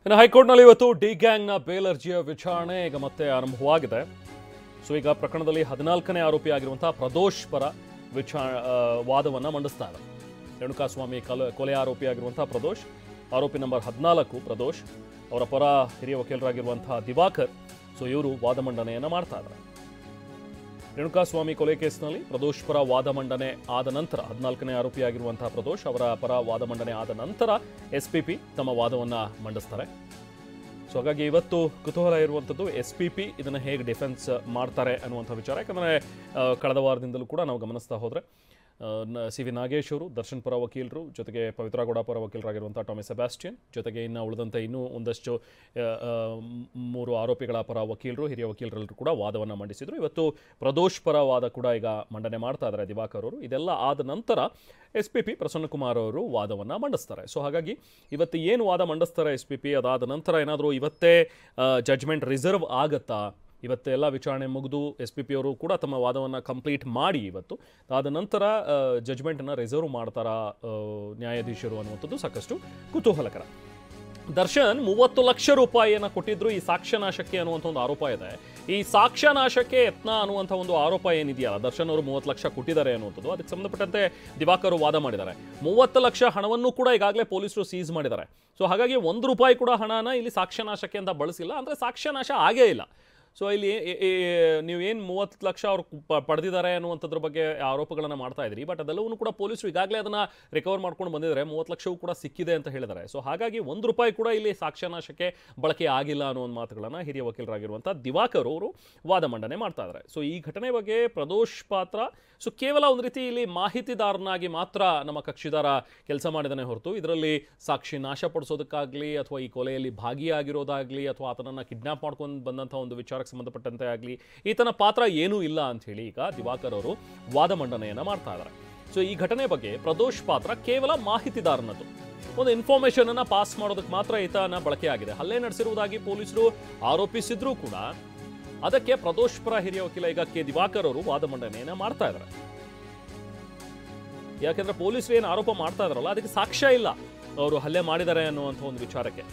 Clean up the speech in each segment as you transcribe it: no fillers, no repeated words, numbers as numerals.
ಇನ್ನು ಹೈಕೋರ್ಟ್ನಲ್ಲಿ ಇವತ್ತು ಡಿ ಗ್ಯಾಂಗ್ನ ಬೇಲ್ ಅರ್ಜಿಯ ವಿಚಾರಣೆ ಈಗ ಮತ್ತೆ ಆರಂಭವಾಗಿದೆ. ಸೊ ಈಗ ಪ್ರಕರಣದಲ್ಲಿ 14ನೇ ಆರೋಪಿಯಾಗಿರುವಂತಹ ಪ್ರದೋಷ್ ಪರ ವಾದವನ್ನು ಮಂಡಿಸ್ತಾರೆ. ರೇಣುಕಾಸ್ವಾಮಿ ಕೊಲೆ ಆರೋಪಿಯಾಗಿರುವಂತಹ ಪ್ರದೋಷ್, ಆರೋಪಿ ನಂಬರ್ 14 ಪ್ರದೋಷ್, ಅವರ ಪರ ಹಿರಿಯ ವಕೀಲರಾಗಿರುವಂತಹ ದಿವಾಕರ್. ಸೊ ಇವರು ವಾದ ಮಂಡನೆಯನ್ನು ಮಾಡ್ತಾ ಇದ್ದಾರೆ. ರೇಣುಕಾಸ್ವಾಮಿ ಕೊಲೆ ಕೇಸ್ನಲ್ಲಿ ಪ್ರದೋಷ್ ಪರ ವಾದ ಮಂಡನೆ ಆದ ನಂತರ 14ನೇ ಆರೋಪಿಯಾಗಿರುವಂತಹ ಪ್ರದೋಷ್ ಅವರ ಪರ ವಾದ ಮಂಡನೆ ಆದ ನಂತರ SPP ತಮ್ಮ ವಾದವನ್ನು ಮಂಡಿಸ್ತಾರೆ. ಸೊ ಹಾಗಾಗಿ ಇವತ್ತು ಕುತೂಹಲ ಇರುವಂಥದ್ದು SPP ಇದನ್ನು ಹೇಗೆ ಡಿಫೆನ್ಸ್ ಮಾಡ್ತಾರೆ ಅನ್ನುವಂಥ ವಿಚಾರ. ಯಾಕಂದರೆ ಕಳೆದ ವಾರದಿಂದಲೂ ಕೂಡ ನಾವು ಗಮನಿಸ್ತಾ ಹೋದರೆ CV ನಾಗೇಶ್ ಅವರು ದರ್ಶನ್ ಪರ ವಕೀಲರು, ಜೊತೆಗೆ ಪವಿತ್ರ ಗೌಡ ಪರ ವಕೀಲರಾಗಿರುವಂಥ ಟಾಮಿ ಸೆಬಾಸ್ಟಿಯನ್, ಜೊತೆಗೆ ಇನ್ನು ಉಳಿದಂತೆ ಇನ್ನೂ ಒಂದಷ್ಟು 3 ಆರೋಪಿಗಳ ಪರ ವಕೀಲರು, ಹಿರಿಯ ವಕೀಲರೆಲ್ಲರೂ ಕೂಡ ವಾದವನ್ನು ಮಂಡಿಸಿದರು. ಇವತ್ತು ಪ್ರದೋಷ್ ಪರ ವಾದ ಕೂಡ ಈಗ ಮಂಡನೆ ಮಾಡ್ತಾ ಇದ್ದಾರೆ ದಿವಾಕರ್ ಅವರು. ಇದೆಲ್ಲ ಆದ ನಂತರ SPP ಪ್ರಸನ್ನಕುಮಾರ್ ಅವರು ವಾದವನ್ನು ಮಂಡಿಸ್ತಾರೆ. ಸೊ ಹಾಗಾಗಿ ಇವತ್ತು ಏನು ವಾದ ಮಂಡಿಸ್ತಾರೆ SPP, ಅದಾದ ನಂತರ ಏನಾದರೂ ಇವತ್ತೇ ಜಡ್ಜ್ಮೆಂಟ್ ರಿಸರ್ವ್ ಆಗತ್ತಾ? ಇವತ್ತೆಲ್ಲ ವಿಚಾರಣೆ ಮುಗಿದು SPP ಅವರು ಕೂಡ ತಮ್ಮ ವಾದವನ್ನು ಕಂಪ್ಲೀಟ್ ಮಾಡಿ ಇವತ್ತು ಆದ ನಂತರ ಜಡ್ಜ್ಮೆಂಟನ್ನು ರಿಸರ್ವ್ ಮಾಡ್ತಾರಾ ನ್ಯಾಯಾಧೀಶರು ಅನ್ನುವಂಥದ್ದು ಸಾಕಷ್ಟು ಕುತೂಹಲಕರ. ದರ್ಶನ್ 30 ಲಕ್ಷ ರೂಪಾಯಿಯನ್ನು ಕೊಟ್ಟಿದ್ರು ಈ ಸಾಕ್ಷ್ಯನಾಶಕ್ಕೆ ಅನ್ನುವಂಥ ಒಂದು ಆರೋಪ ಇದೆ. ಈ ಸಾಕ್ಷ್ಯನಾಶಕ್ಕೆ ಯತ್ನ ಅನ್ನುವಂಥ ಒಂದು ಆರೋಪ ಏನಿದೆಯಲ್ಲ, ದರ್ಶನ್ ಅವರು 30 ಲಕ್ಷ ಕೊಟ್ಟಿದ್ದಾರೆ ಅನ್ನುವಂಥದ್ದು, ಅದಕ್ಕೆ ಸಂಬಂಧಪಟ್ಟಂತೆ ದಿವಾಕರ್ ವಾದ ಮಾಡಿದ್ದಾರೆ. 30 ಲಕ್ಷ ಹಣವನ್ನು ಕೂಡ ಈಗಾಗಲೇ ಪೊಲೀಸರು ಸೀಸ್ ಮಾಡಿದ್ದಾರೆ. ಸೊ ಹಾಗಾಗಿ 1 ರೂಪಾಯಿ ಕೂಡ ಹಣನ ಇಲ್ಲಿ ಸಾಕ್ಷ್ಯನಾಶಕ್ಕೆ ಅಂತ ಬಳಸಿಲ್ಲ, ಅಂದರೆ ಸಾಕ್ಷ್ಯನಾಶ ಆಗೇ ಇಲ್ಲ. ಸೊ ಇಲ್ಲಿ ನೀವೇನು 30 ಲಕ್ಷ ಅವ್ರು ಪಡೆದಿದ್ದಾರೆ ಅನ್ನುವಂಥದ್ರ ಬಗ್ಗೆ ಆರೋಪಗಳನ್ನು ಮಾಡ್ತಾ ಇದ್ರಿ, ಬಟ್ ಅದೆಲ್ಲವೂ ಕೂಡ ಪೊಲೀಸರು ಈಗಾಗಲೇ ಅದನ್ನು ರಿಕವರ್ ಮಾಡ್ಕೊಂಡು ಬಂದಿದ್ದಾರೆ. 30 ಲಕ್ಷವೂ ಕೂಡ ಸಿಕ್ಕಿದೆ ಅಂತ ಹೇಳಿದ್ದಾರೆ. ಸೊ ಹಾಗಾಗಿ 1 ರೂಪಾಯಿ ಕೂಡ ಇಲ್ಲಿ ಸಾಕ್ಷ್ಯನಾಶಕ್ಕೆ ಬಳಕೆ ಆಗಿಲ್ಲ ಅನ್ನೋ ಒಂದು ಮಾತುಗಳನ್ನು ಹಿರಿಯ ವಕೀಲರಾಗಿರುವಂಥ ದಿವಾಕರ್ ಅವರು ವಾದ ಮಂಡನೆ ಮಾಡ್ತಾ ಇದ್ದಾರೆ. ಸೊ ಈ ಘಟನೆ ಬಗ್ಗೆ ಪ್ರದೋಷ್ ಪಾತ್ರ ಕೇವಲ ಒಂದು ರೀತಿ ಇಲ್ಲಿ ಮಾಹಿತಿದಾರನಾಗಿ ಮಾತ್ರ ನಮ್ಮ ಕಕ್ಷಿದಾರ ಕೆಲಸ ಮಾಡಿದಾನೆ ಹೊರತು ಇದರಲ್ಲಿ ಸಾಕ್ಷಿ ನಾಶಪಡಿಸೋದಕ್ಕಾಗಲಿ ಅಥವಾ ಈ ಕೊಲೆಯಲ್ಲಿ ಭಾಗಿಯಾಗಿರೋದಾಗಲಿ ಅಥವಾ ಆತನನ್ನು ಕಿಡ್ನಾಪ್ ಮಾಡ್ಕೊಂಡು ಬಂದಂಥ ಒಂದು ವಿಚಾರಕ್ಕೆ ಸಂಬಂಧಪಟ್ಟಂತೆ ಆಗಲಿ ಈತನ ಪಾತ್ರ ಏನೂ ಇಲ್ಲ ಅಂತ ಹೇಳಿ ಈಗ ದಿವಾಕರ್ ಅವರು ವಾದ ಮಂಡನೆಯನ್ನು ಮಾಡ್ತಾ ಇದ್ದಾರೆ. ಸೊ ಈ ಘಟನೆ ಬಗ್ಗೆ ಪ್ರದೋಷ್ ಪಾತ್ರ ಕೇವಲ ಮಾಹಿತಿದಾರನದ್ದು, ಒಂದು ಇನ್ಫಾರ್ಮೇಶನ್ ಅನ್ನ ಪಾಸ್ ಮಾಡೋದಕ್ಕೆ ಮಾತ್ರ ಈತನ ಬಳಕೆ ಆಗಿದೆ. ಹಲ್ಲೆ ನಡೆಸಿರುವುದಾಗಿ ಪೊಲೀಸರು ಆರೋಪಿಸಿದ್ರೂ ಕೂಡ ಅದಕ್ಕೆ ಪ್ರದೋಷ್ ಪರ ಹಿರಿಯ ವಕೀಲ ಈಗ ದಿವಾಕರ್ ಅವರು ವಾದ ಮಂಡನೆಯನ್ನ ಮಾಡ್ತಾ ಇದ್ದಾರೆ. ಯಾಕೆಂದ್ರೆ ಪೊಲೀಸರು ಏನು ಆರೋಪ ಮಾಡ್ತಾ ಇದಾರಲ್ಲ ಅದಕ್ಕೆ ಸಾಕ್ಷ್ಯ ಇಲ್ಲ ಅವರು ಹಲ್ಲೆ ಮಾಡಿದ್ದಾರೆ ಅನ್ನುವಂಥ ಒಂದು ವಿಚಾರಕ್ಕೆ.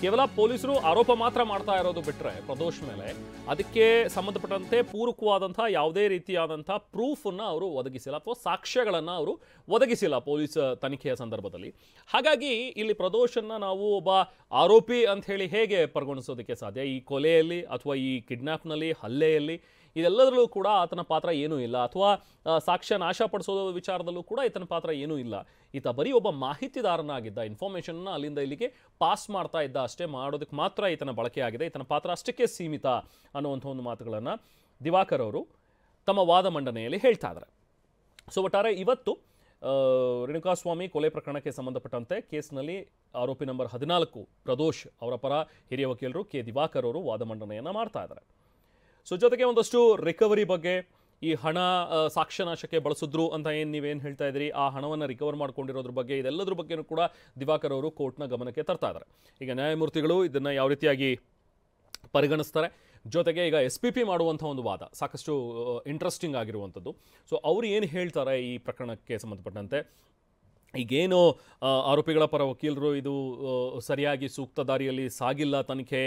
ಕೇವಲ ಪೊಲೀಸರು ಆರೋಪ ಮಾತ್ರ ಮಾಡ್ತಾ ಇರೋದು ಬಿಟ್ಟರೆ ಪ್ರದೋಷ್ ಮೇಲೆ ಅದಕ್ಕೆ ಸಂಬಂಧಪಟ್ಟಂತೆ ಪೂರಕವಾದಂತಹ ಯಾವುದೇ ರೀತಿಯಾದಂತಹ ಪ್ರೂಫನ್ನು ಅವರು ಒದಗಿಸಿಲ್ಲ ಅಥವಾ ಸಾಕ್ಷ್ಯಗಳನ್ನು ಅವರು ಒದಗಿಸಿಲ್ಲ ಪೊಲೀಸ್ ತನಿಖೆಯ ಸಂದರ್ಭದಲ್ಲಿ. ಹಾಗಾಗಿ ಇಲ್ಲಿ ಪ್ರದೋಷನ್ನು ನಾವು ಒಬ್ಬ ಆರೋಪಿ ಅಂತ ಹೇಳಿ ಹೇಗೆ ಪರಿಗಣಿಸೋದಕ್ಕೆ ಸಾಧ್ಯ? ಈ ಕೊಲೆಯಲ್ಲಿ ಅಥವಾ ಈ ಕಿಡ್ನಾಪ್ನಲ್ಲಿ, ಹಲ್ಲೆಯಲ್ಲಿ ಇದೆಲ್ಲದರಲ್ಲೂ ಕೂಡ ಆತನ ಪಾತ್ರ ಏನೂ ಇಲ್ಲ, ಅಥವಾ ಸಾಕ್ಷ್ಯ ನಾಶಪಡಿಸೋದ ವಿಚಾರದಲ್ಲೂ ಕೂಡ ಈತನ ಪಾತ್ರ ಏನೂ ಇಲ್ಲ. ಈತ ಬರೀ ಒಬ್ಬ ಮಾಹಿತಿದಾರನಾಗಿದ್ದ, ಇನ್ಫಾರ್ಮೇಷನ್ನ ಅಲ್ಲಿಂದ ಇಲ್ಲಿಗೆ ಪಾಸ್ ಮಾಡ್ತಾ ಇದ್ದ ಅಷ್ಟೇ, ಮಾಡೋದಕ್ಕೆ ಮಾತ್ರ ಈತನ ಬಳಕೆ ಆಗಿದೆ, ಈತನ ಪಾತ್ರ ಅಷ್ಟಕ್ಕೆ ಸೀಮಿತ ಅನ್ನುವಂಥ ಒಂದು ಮಾತುಗಳನ್ನು ದಿವಾಕರ್ ಅವರು ತಮ್ಮ ವಾದ ಮಂಡನೆಯಲ್ಲಿ ಹೇಳ್ತಾ ಇದ್ದಾರೆ. ಸೊ ಒಟ್ಟಾರೆ ಇವತ್ತು ರೇಣುಕಾಸ್ವಾಮಿ ಕೊಲೆ ಪ್ರಕರಣಕ್ಕೆ ಸಂಬಂಧಪಟ್ಟಂತೆ ಕೇಸ್ನಲ್ಲಿ ಆರೋಪಿ ನಂಬರ್ 14 ಪ್ರದೋಷ್ ಅವರ ಪರ ಹಿರಿಯ ವಕೀಲರು ದಿವಾಕರ್ ಅವರು ವಾದ ಮಂಡನೆಯನ್ನು ಮಾಡ್ತಾ ಇದ್ದಾರೆ. ಸೊ ಜೊತೆಗೆ ಒಂದಷ್ಟು ರಿಕವರಿ ಬಗ್ಗೆ, ಈ ಹಣ ಸಾಕ್ಷ್ಯನಾಶಕ್ಕೆ ಬಳಸಿದ್ರು ಅಂತ ನೀವೇನು ಹೇಳ್ತಾ ಇದ್ದೀರಿ, ಆ ಹಣವನ್ನು ರಿಕವರ್ ಮಾಡ್ಕೊಂಡಿರೋದ್ರ ಬಗ್ಗೆ, ಇದೆಲ್ಲದ್ರ ಬಗ್ಗೆನೂ ಕೂಡ ದಿವಾಕರ್ ಅವರು ಕೋರ್ಟ್ನ ಗಮನಕ್ಕೆ ತರ್ತಾ ಇದ್ದಾರೆ. ಈಗ ನ್ಯಾಯಮೂರ್ತಿಗಳು ಇದನ್ನು ಯಾವ ರೀತಿಯಾಗಿ ಪರಿಗಣಿಸ್ತಾರೆ, ಜೊತೆಗೆ ಈಗ SPP ಮಾಡುವಂಥ ಒಂದು ವಾದ ಸಾಕಷ್ಟು ಇಂಟ್ರೆಸ್ಟಿಂಗ್ ಆಗಿರುವಂಥದ್ದು. ಸೊ ಅವರು ಏನು ಹೇಳ್ತಾರೆ ಈ ಪ್ರಕರಣಕ್ಕೆ ಸಂಬಂಧಪಟ್ಟಂತೆ, ಈಗೇನು ಆರೋಪಿಗಳ ಪರ ವಕೀಲರು ಇದು ಸರಿಯಾಗಿ ಸೂಕ್ತ ದಾರಿಯಲ್ಲಿ ಸಾಗಿಲ್ಲ, ತನಿಖೆ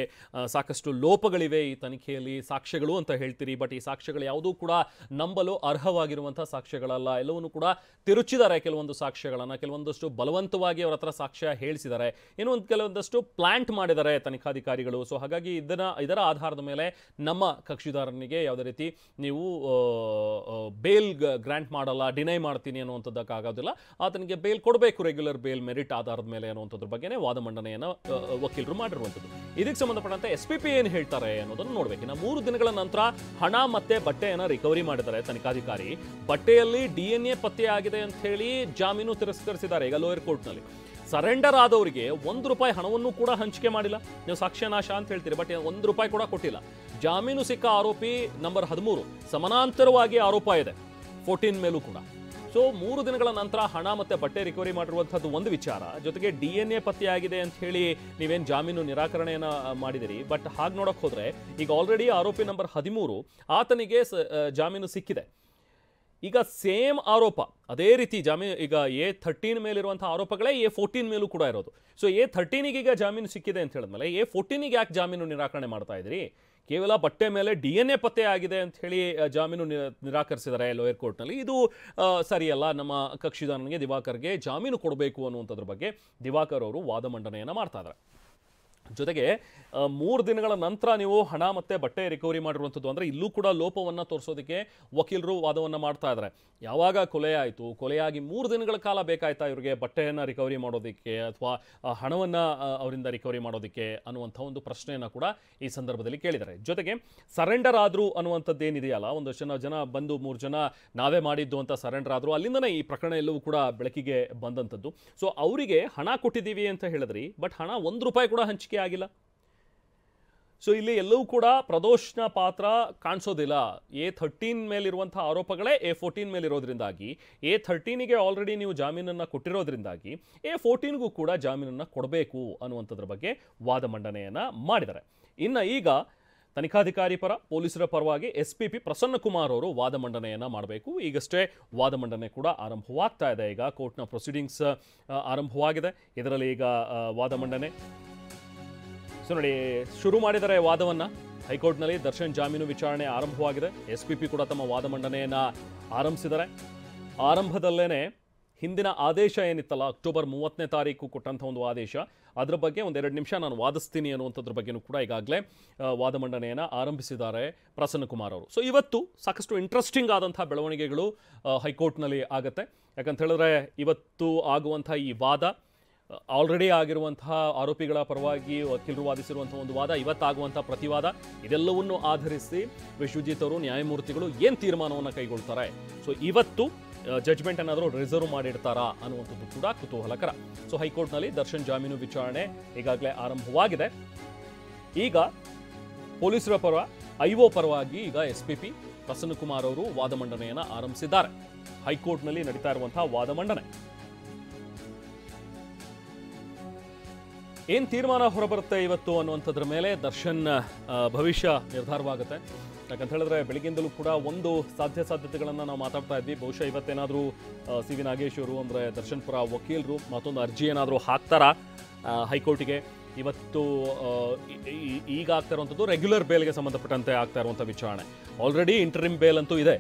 ಸಾಕಷ್ಟು ಲೋಪಗಳಿವೆ ಈ ತನಿಖೆಯಲ್ಲಿ, ಸಾಕ್ಷ್ಯಗಳು ಅಂತ ಹೇಳ್ತೀರಿ, ಬಟ್ ಈ ಸಾಕ್ಷ್ಯಗಳು ಯಾವುದೂ ಕೂಡ ನಂಬಲು ಅರ್ಹವಾಗಿರುವಂಥ ಸಾಕ್ಷ್ಯಗಳಲ್ಲ, ಎಲ್ಲವನ್ನೂ ಕೂಡ ತಿರುಚಿದ್ದಾರೆ. ಕೆಲವೊಂದು ಸಾಕ್ಷ್ಯಗಳನ್ನು ಕೆಲವೊಂದಷ್ಟು ಬಲವಂತವಾಗಿ ಅವರ ಹತ್ರ ಸಾಕ್ಷ್ಯ ಹೇಳಿಸಿದ್ದಾರೆ, ಕೆಲವೊಂದಷ್ಟು ಪ್ಲಾಂಟ್ ಮಾಡಿದ್ದಾರೆ ತನಿಖಾಧಿಕಾರಿಗಳು. ಸೊ ಹಾಗಾಗಿ ಇದರ ಆಧಾರದ ಮೇಲೆ ನಮ್ಮ ಕಕ್ಷಿದಾರನಿಗೆ ಯಾವುದೇ ರೀತಿ ನೀವು ಬೇಲ್ ಗ್ರಾಂಟ್ ಮಾಡಲ್ಲ, ಡಿನೈ ಮಾಡ್ತೀನಿ ಅನ್ನುವಂಥದ್ದಕ್ಕಾಗೋದಿಲ್ಲ, ಆತನಿಗೆ ಬೇಲ್ ಕೊಡಬೇಕು, ರೆಗ್ಯುಲರ್ ಬೇಲ್ ಮೆರಿಟ್ ಆಧಾರದ ಮೇಲೆ ಅನ್ನುವಂಥದ್ರ ಬಗ್ಗೆನೇ ವಾದ ಮಂಡನೆಯನ್ನು ವಕೀಲರು ಮಾಡಿರುವಂಥದ್ದು. ಇದಕ್ಕೆ ಸಂಬಂಧಪಟ್ಟಂತೆ SPP ಏನು ಹೇಳ್ತಾರೆ ಅನ್ನೋದನ್ನು ನೋಡಬೇಕು. ಇನ್ನು 3 ದಿನಗಳ ನಂತರ ಹಣ ಮತ್ತೆ ಬಟ್ಟೆಯನ್ನು ರಿಕವರಿ ಮಾಡಿದ್ದಾರೆ ತನಿಖಾಧಿಕಾರಿ. ಬಟ್ಟೆಯಲ್ಲಿ DNA ಪತ್ತೆಯಾಗಿದೆ ಅಂತ ಹೇಳಿ ಜಾಮೀನು ತಿರಸ್ಕರಿಸಿದ್ದಾರೆ ಈಗ ಲೋಯರ್ ಕೋರ್ಟ್ನಲ್ಲಿ. ಸರೆಂಡರ್ ಆದವರಿಗೆ 1 ರೂಪಾಯಿ ಹಣವನ್ನು ಕೂಡ ಹಂಚಿಕೆ ಮಾಡಿಲ್ಲ. ನೀವು ಸಾಕ್ಷ್ಯನಾಶ ಅಂತ ಹೇಳ್ತೀರಿ, ಬಟ್ 1 ರೂಪಾಯಿ ಕೂಡ ಕೊಟ್ಟಿಲ್ಲ. ಜಾಮೀನು ಸಿಕ್ಕ ಆರೋಪಿ ನಂಬರ್ 13 ಸಮಾನಾಂತರವಾಗಿ ಆರೋಪ ಇದೆ 14 ಮೇಲೂ ಕೂಡ. ಸೊ 3 ದಿನಗಳ ನಂತರ ಹಣ ಮತ್ತೆ ಬಟ್ಟೆ ರಿಕವರಿ ಮಾಡಿರುವಂಥದ್ದು ಒಂದು ವಿಚಾರ, ಜೊತೆಗೆ DNA ಪತ್ತೆಯಾಗಿದೆ ಅಂತ ಹೇಳಿ ನೀವೇನು ಜಾಮೀನು ನಿರಾಕರಣೆಯನ್ನು ಮಾಡಿದಿರಿ, ಬಟ್ ಹಾಗೆ ನೋಡೋಕೆ ಹೋದರೆ ಈಗ ಆಲ್ರೆಡಿ ಆರೋಪಿ ನಂಬರ್ 13 ಆತನಿಗೆ ಜಾಮೀನು ಸಿಕ್ಕಿದೆ. ಈಗ ಸೇಮ್ ಆರೋಪ ಅದೇ ರೀತಿ ಜಾಮೀನು ಈಗ A13 ಮೇಲಿರುವಂತಹ ಆರೋಪಗಳೇ A14 ಮೇಲೂ ಕೂಡ ಇರೋದು. ಸೊ A13ಗೆ ಈಗ ಜಾಮೀನು ಸಿಕ್ಕಿದೆ ಅಂತ ಹೇಳಿದ್ಮೇಲೆ A14ಗೆ ಯಾಕೆ ಜಾಮೀನು ನಿರಾಕರಣೆ ಮಾಡ್ತಾ ಇದ್ರಿ? ಕೇವಲ ಬಟ್ಟೆ ಮೇಲೆ DNA ಪತ್ತೆ ಆಗಿದೆ ಅಂತ ಹೇಳಿ ಜಾಮೀನು ನಿರಾಕರಿಸಿದ್ದಾರೆ ಲೋಯರ್ ಕೋರ್ಟ್ನಲ್ಲಿ. ಇದು ಸರಿಯಲ್ಲ, ನಮ್ಮ ಕಕ್ಷಿದಾರನಿಗೆ ದಿವಾಕರ್ಗೆ ಜಾಮೀನು ಕೊಡಬೇಕು ಅನ್ನುವಂಥದ್ರ ಬಗ್ಗೆ ದಿವಾಕರ್ ಅವರು ವಾದ ಮಂಡನೆಯನ್ನು ಮಾಡ್ತಾ ಇದ್ದಾರೆ. ಜೊತೆಗೆ 3 ದಿನಗಳ ನಂತರ ನೀವು ಹಣ ಮತ್ತು ಬಟ್ಟೆ ರಿಕವರಿ ಮಾಡಿರುವಂಥದ್ದು ಅಂದರೆ ಇಲ್ಲೂ ಕೂಡ ಲೋಪವನ್ನು ತೋರಿಸೋದಕ್ಕೆ ವಕೀಲರು ವಾದವನ್ನು ಮಾಡ್ತಾ ಇದ್ದಾರೆ. ಯಾವಾಗ ಕೊಲೆ ಆಯಿತು, ಕೊಲೆಯಾಗಿ 3 ದಿನಗಳ ಕಾಲ ಬೇಕಾಯ್ತಾ ಇವರಿಗೆ ಬಟ್ಟೆಯನ್ನು ರಿಕವರಿ ಮಾಡೋದಕ್ಕೆ ಅಥವಾ ಹಣವನ್ನು ಅವರಿಂದ ರಿಕವರಿ ಮಾಡೋದಕ್ಕೆ ಅನ್ನುವಂಥ ಒಂದು ಪ್ರಶ್ನೆಯನ್ನು ಕೂಡ ಈ ಸಂದರ್ಭದಲ್ಲಿ ಕೇಳಿದ್ದಾರೆ. ಜೊತೆಗೆ ಸರೆಂಡರ್ ಆದರು ಅನ್ನುವಂಥದ್ದು ಏನಿದೆಯಲ್ಲ, ಒಂದಷ್ಟು ಜನ ಬಂದು 3 ಜನ ನಾವೇ ಮಾಡಿದ್ದು ಅಂತ ಸರೆಂಡರ್ ಆದರು, ಅಲ್ಲಿಂದನೇ ಈ ಪ್ರಕರಣ ಎಲ್ಲವೂ ಕೂಡ ಬೆಳಕಿಗೆ ಬಂದಂಥದ್ದು. ಸೊ ಅವರಿಗೆ ಹಣ ಕೊಟ್ಟಿದ್ದೀವಿ ಅಂತ ಹೇಳಿದ್ರಿ, ಬಟ್ ಹಣ ₹1 ಕೂಡ ಹಂಚಿಕೆ ಆಗಿಲ್ಲ. ಸೊ ಇಲ್ಲಿ ಎಲ್ಲವೂ ಕೂಡ ಪ್ರದೋಷ್ನ ಪಾತ್ರ ಕಾಣಿಸೋದಿಲ್ಲ. A13 ಮೇಲಿರುವಂತಹ ಆರೋಪಗಳೇ A14 ಮೇಲಿರೋದ್ರಿಂದಾಗಿ A13ಗೆ ಆಲ್ರೆಡಿ ನೀವು ಜಾಮೀನನ್ನು ಕೊಟ್ಟಿರೋದ್ರಿಂದಾಗಿ A14ಗೂ ಕೂಡ ಜಾಮೀನನ್ನು ಕೊಡಬೇಕು ಅನ್ನುವಂಥದ್ರ ಬಗ್ಗೆ ವಾದ ಮಂಡನೆಯನ್ನು ಮಾಡಿದ್ದಾರೆ. ಇನ್ನು ಈಗ ತನಿಖಾಧಿಕಾರಿ ಪರ ಪೊಲೀಸರ ಪರವಾಗಿ SPP ಪ್ರಸನ್ನಕುಮಾರ್ ಅವರು ವಾದ ಮಂಡನೆಯನ್ನು ಮಾಡಬೇಕು. ಈಗಷ್ಟೇ ವಾದ ಮಂಡನೆ ಕೂಡ ಆರಂಭವಾಗ್ತಾ ಇದೆ. ಈಗ ಕೋರ್ಟ್ನ ಪ್ರೊಸೀಡಿಂಗ್ಸ್ ಆರಂಭವಾಗಿದೆ. ಇದರಲ್ಲಿ ಈಗ ವಾದ ಮಂಡನೆ ಸೊ ನೋಡಿ ಶುರು ಮಾಡಿದರೆ ವಾದವನ್ನು. ಹೈಕೋರ್ಟ್ನಲ್ಲಿ ದರ್ಶನ್ ಜಾಮೀನು ವಿಚಾರಣೆ ಆರಂಭವಾಗಿದೆ. SPP ಕೂಡ ತಮ್ಮ ವಾದ ಮಂಡನೆಯನ್ನು ಆರಂಭಿಸಿದ್ದಾರೆ. ಆರಂಭದಲ್ಲೇ ಹಿಂದಿನ ಆದೇಶ ಏನಿತ್ತಲ್ಲ, ಅಕ್ಟೋಬರ್ 30ನೇ ತಾರೀಕು ಕೊಟ್ಟಂಥ ಒಂದು ಆದೇಶ, ಅದರ ಬಗ್ಗೆ 1-2 ನಿಮಿಷ ನಾನು ವಾದಿಸ್ತೀನಿ ಅನ್ನುವಂಥದ್ರ ಬಗ್ಗೆಯೂ ಕೂಡ ಈಗಾಗಲೇ ವಾದ ಮಂಡನೆಯನ್ನು ಆರಂಭಿಸಿದ್ದಾರೆ ಪ್ರಸನ್ನಕುಮಾರ್ ಅವರು. ಸೊ ಇವತ್ತು ಸಾಕಷ್ಟು ಇಂಟ್ರೆಸ್ಟಿಂಗ್ ಆದಂಥ ಬೆಳವಣಿಗೆಗಳು ಹೈಕೋರ್ಟ್ನಲ್ಲಿ ಆಗುತ್ತೆ. ಯಾಕಂತ ಹೇಳಿದ್ರೆ ಇವತ್ತು ಆಗುವಂಥ ಈ ವಾದ ಆಲ್ರೆಡಿ ಆಗಿರುವಂತಹ ಆರೋಪಿಗಳ ಪರವಾಗಿ ವಕೀಲರು ವಾದಿಸಿರುವಂತಹ ಒಂದು ವಾದ, ಇವತ್ತಾಗುವಂತಹ ಪ್ರತಿವಾದ, ಇದೆಲ್ಲವನ್ನು ಆಧರಿಸಿ ವಿಶ್ವಜಿತ್ ಅವರು ನ್ಯಾಯಮೂರ್ತಿಗಳು ಏನು ತೀರ್ಮಾನವನ್ನು ಕೈಗೊಳ್ತಾರೆ, ಸೊ ಇವತ್ತು ಜಡ್ಜ್ಮೆಂಟ್ ಏನಾದರೂ ರಿಸರ್ವ್ ಮಾಡಿಡ್ತಾರಾ ಅನ್ನುವಂಥದ್ದು ಕೂಡ ಕುತೂಹಲಕರ. ಸೊ ಹೈಕೋರ್ಟ್ನಲ್ಲಿ ದರ್ಶನ್ ಜಾಮೀನು ವಿಚಾರಣೆ ಈಗಾಗಲೇ ಆರಂಭವಾಗಿದೆ. ಈಗ ಪೊಲೀಸರ ಪರ IO ಪರವಾಗಿ ಈಗ SPP ಪ್ರಸನ್ನಕುಮಾರ್ ಅವರು ವಾದ ಮಂಡನೆಯನ್ನು ಆರಂಭಿಸಿದ್ದಾರೆ. ಹೈಕೋರ್ಟ್ನಲ್ಲಿ ನಡೀತಾ ಇರುವಂತಹ ವಾದ ಮಂಡನೆ ಏನು ತೀರ್ಮಾನ ಹೊರಬರುತ್ತೆ ಇವತ್ತು ಅನ್ನುವಂಥದ್ರ ಮೇಲೆ ದರ್ಶನ್ ಭವಿಷ್ಯ ನಿರ್ಧಾರವಾಗುತ್ತೆ. ಯಾಕಂತ ಹೇಳಿದ್ರೆ ಬೆಳಗ್ಗಿಂದಲೂ ಕೂಡ ಒಂದು ಸಾಧ್ಯತೆಗಳನ್ನು ನಾವು ಮಾತಾಡ್ತಾ ಇದ್ವಿ. ಬಹುಶಃ ಇವತ್ತೇನಾದರೂ CV ನಾಗೇಶ್ ಅವರು ಅಂದರೆ ದರ್ಶನ್ ಪರ ವಕೀಲರು ಮತ್ತೊಂದು ಅರ್ಜಿ ಏನಾದರೂ ಹಾಕ್ತಾರಾ ಹೈಕೋರ್ಟಿಗೆ. ಇವತ್ತು ಈಗ ಆಗ್ತಾ ಇರುವಂಥದ್ದು ರೆಗ್ಯುಲರ್ ಬೇಲ್ಗೆ ಸಂಬಂಧಪಟ್ಟಂತೆ ಆಗ್ತಾ ಇರುವಂಥ ವಿಚಾರಣೆ. ಆಲ್ರೆಡಿ ಇಂಟರಿಮ್ ಬೇಲ್ ಅಂತೂ ಇದೆ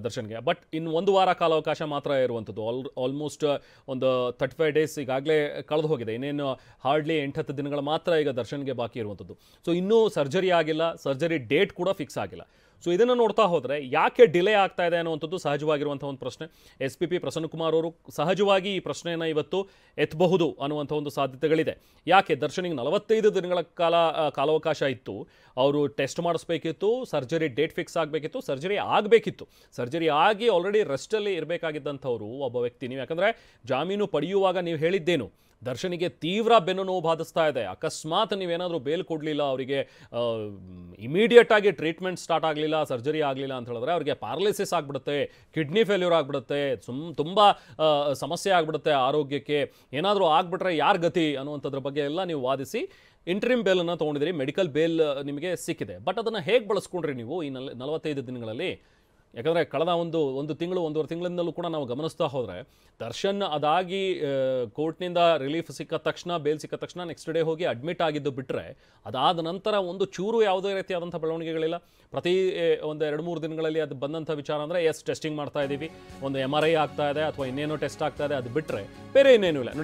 ದರ್ಶನ್ಗೆ, ಬಟ್ ಇನ್ನು 1 ವಾರ ಕಾಲಾವಕಾಶ ಮಾತ್ರ ಇರುವಂಥದ್ದು. ಆಲ್ಮೋಸ್ಟ್ ಒಂದು 35 ಡೇಸ್ ಈಗಾಗಲೇ ಕಳೆದು ಹೋಗಿದೆ. ಇನ್ನೇನು ಹಾರ್ಡ್ಲಿ 8-10 ದಿನಗಳ ಮಾತ್ರ ಈಗ ದರ್ಶನ್ಗೆ ಬಾಕಿ ಇರುವಂಥದ್ದು. ಸೊ ಇನ್ನೂ ಸರ್ಜರಿ ಆಗಿಲ್ಲ, ಸರ್ಜರಿ ಡೇಟ್ ಕೂಡ ಫಿಕ್ಸ್ ಆಗಿಲ್ಲ. ಸೊ ಇದನ್ನು ನೋಡ್ತಾ ಹೋದರೆ ಯಾಕೆ ಡಿಲೇ ಆಗ್ತಾ ಇದೆ ಅನ್ನುವಂಥದ್ದು ಸಹಜವಾಗಿರುವಂಥ ಒಂದು ಪ್ರಶ್ನೆ. SPP ಪ್ರಸನ್ನಕುಮಾರ್ ಅವರು ಸಹಜವಾಗಿ ಈ ಪ್ರಶ್ನೆಯನ್ನು ಇವತ್ತು ಎತ್ತಬಹುದು ಅನ್ನುವಂಥ ಒಂದು ಸಾಧ್ಯತೆಗಳಿದೆ. ಯಾಕೆ ದರ್ಶನಿಗೆ 45 ದಿನಗಳ ಕಾಲಾವಕಾಶ ಇತ್ತು. ಅವರು ಟೆಸ್ಟ್ ಮಾಡಿಸ್ಬೇಕಿತ್ತು, ಸರ್ಜರಿ ಡೇಟ್ ಫಿಕ್ಸ್ ಆಗಬೇಕಿತ್ತು, ಸರ್ಜರಿ ಆಗಬೇಕಿತ್ತು. ಸರ್ಜರಿ ಆಗಿ ಆಲ್ರೆಡಿ ರೆಸ್ಟಲ್ಲಿ ಇರಬೇಕಾಗಿದ್ದಂಥವ್ರು ಒಬ್ಬ ವ್ಯಕ್ತಿ. ನೀವು ಯಾಕಂದರೆ ಜಾಮೀನು ಪಡೆಯುವಾಗ ನೀವು ಹೇಳಿದ್ದೇನು, ದರ್ಶನಿಗೆ ತೀವ್ರ ಬೆನ್ನು ನೋವು ಬಾಧಿಸ್ತಾ ಇದೆ, ಅಕಸ್ಮಾತ್ ನೀವೇನಾದರೂ ಬೇಲ್ ಕೊಡಲಿಲ್ಲ, ಅವರಿಗೆ ಇಮಿಡಿಯೇಟ್ ಆಗಿ ಟ್ರೀಟ್ಮೆಂಟ್ ಸ್ಟಾರ್ಟ್ ಆಗಲಿಲ್ಲ, ಸರ್ಜರಿ ಆಗಲಿಲ್ಲ ಅಂತ ಹೇಳಿದ್ರೆ ಅವರಿಗೆ ಪ್ಯಾರಲಿಸಿಸ್ ಆಗಿಬಿಡುತ್ತೆ, ಕಿಡ್ನಿ ಫೇಲ್ಯೂರ್ ಆಗಿಬಿಡುತ್ತೆ, ತುಂಬ ಸಮಸ್ಯೆ ಆಗಿಬಿಡುತ್ತೆ ಆರೋಗ್ಯಕ್ಕೆ, ಏನಾದರೂ ಆಗಿಬಿಟ್ರೆ ಯಾರ ಗತಿ ಅನ್ನುವಂಥದ್ರ ಬಗ್ಗೆ ಎಲ್ಲ ನೀವು ವಾದಿಸಿ ಇಂಟ್ರಿಮ್ ಬೇಲನ್ನು ತೊಗೊಂಡಿದ್ದೀರಿ. ಮೆಡಿಕಲ್ ಬೇಲ್ ನಿಮಗೆ ಸಿಕ್ಕಿದೆ. ಬಟ್ ಅದನ್ನು ಹೇಗೆ ಬಳಸ್ಕೊಂಡ್ರಿ ನೀವು ಈ 45 ದಿನಗಳಲ್ಲಿ? ಯಾಕಂದರೆ ಕಳೆದ ಒಂದು ತಿಂಗಳು 1.5 ತಿಂಗಳಿಂದಲೂ ಕೂಡ ನಾವು ಗಮನಿಸ್ತಾ ಹೋದರೆ ದರ್ಶನ್ ಅದಾಗಿ ಕೋರ್ಟ್ನಿಂದ ರಿಲೀಫ್ ಸಿಕ್ಕ ತಕ್ಷಣ, ಬೇಲ್ ಸಿಕ್ಕ ತಕ್ಷಣ ನೆಕ್ಸ್ಟ್ ಡೇ ಹೋಗಿ ಅಡ್ಮಿಟ್ ಆಗಿದ್ದು ಬಿಟ್ಟರೆ ಅದಾದ ನಂತರ ಒಂದು ಚೂರು ಯಾವುದೇ ರೀತಿಯಾದಂಥ ಬೆಳವಣಿಗೆಗಳಿಲ್ಲ. ಪ್ರತಿ 1-2-3 ದಿನಗಳಲ್ಲಿ ಅದು ಬಂದಂಥ ವಿಚಾರ ಅಂದರೆ ಟೆಸ್ಟಿಂಗ್ ಮಾಡ್ತಾ ಇದ್ದೀವಿ, ಒಂದು MRI ಆಗ್ತಾ ಇದೆ ಅಥವಾ ಇನ್ನೇನೋ ಟೆಸ್ಟ್ ಆಗ್ತಾ ಇದೆ, ಅದು ಬಿಟ್ಟರೆ ಬೇರೆ ಇನ್ನೇನೂ ಇಲ್ಲ. ನೋಡಿ